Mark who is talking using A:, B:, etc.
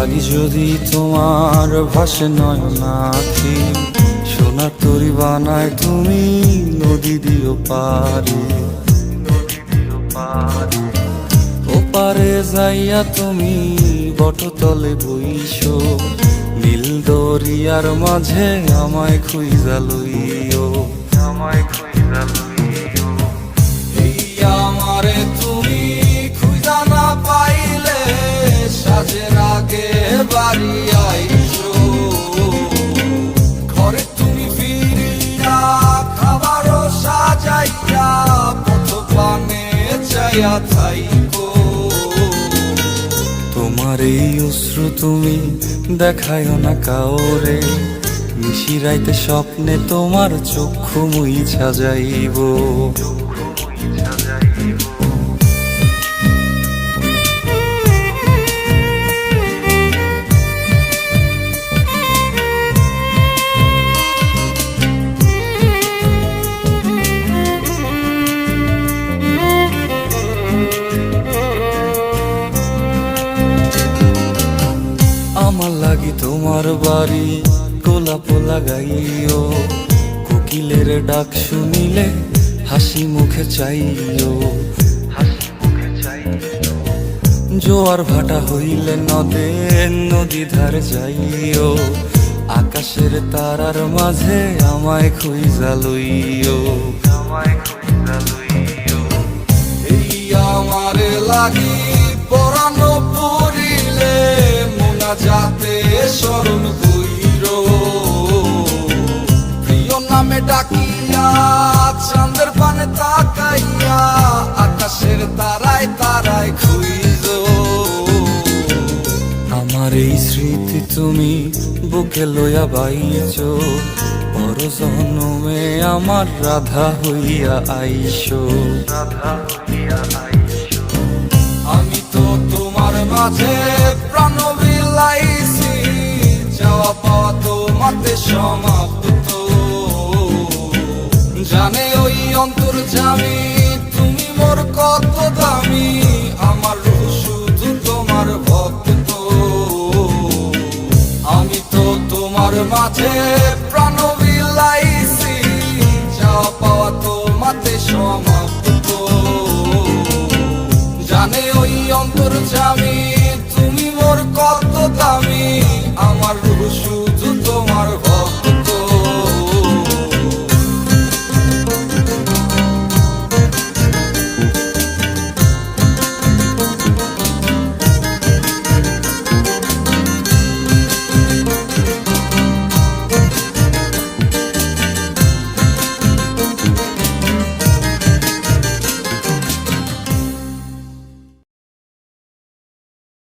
A: লাগি যদি তোমার ভাসে নয়নাখি, সোনার তরি বানায় তুমি নদী দিও পারে। ওপারে যাইয়া তুমি বটতলে বইসো, নীল দরিয়ার মাঝে আমায় খুঁজা লইও, আমায় খুঁজা লইও। এই আমারে তুমি খুঁজা না পাইলে সাজের আগে বাড়ি আইসো, ঘরে তুমি ফিরিয়া খাবারও সাজাইয়া পথ পানে চাইয়া থাইকো। তোমার এই অশ্রু তুমি দেখায় না কাউরে, নিশিরাইতে স্বপ্নে তোমার চক্ষু মুইছা যাইব। আমার লাগি তোমার বাড়ি গোলাপ লাগাইও, কোকিলের ডাক শুনিলে হাসি মুখে চাইও, হাসি মুখে চাইও। জোয়ার ভাটা হইলে নদে নদী ধারে যাইও, আকাশের তারার মাঝে আমায় খুঁজা লইও, আমায় খুঁজা লইও। এই আমারে লাগি পরানো পড়িলে যাতে স্মরণ কইরো, প্রিয় নামে ডাকিয়া চাঁদের পানে তাকাইয়া আকাশের তারায় তারায় খুঁজো। আমার এই স্মৃতি তুমি বুকে লইয়া বাইছো, পর জন্মে আমার রাধা হইয়া আইসো, রাধা হইয়া আইসো। আমি তো তোমার মাঝে প্রাণ বিলাইছি, যাওয়া পাওয়া তোমাতে সমাপ্ত। জানে ওই অন্তর্যামী তুমি মোর কত দামি, আমার রূহ শুধু তোমার ভক্ত। আমি তো তোমার মাঝে প্রাণ বিলাইছি, যাওয়া পাওয়া তোমাতে সমাপ্ত। জানে ওই অন্তর্যামী তুমি মোর কত দামি, আমার রূহ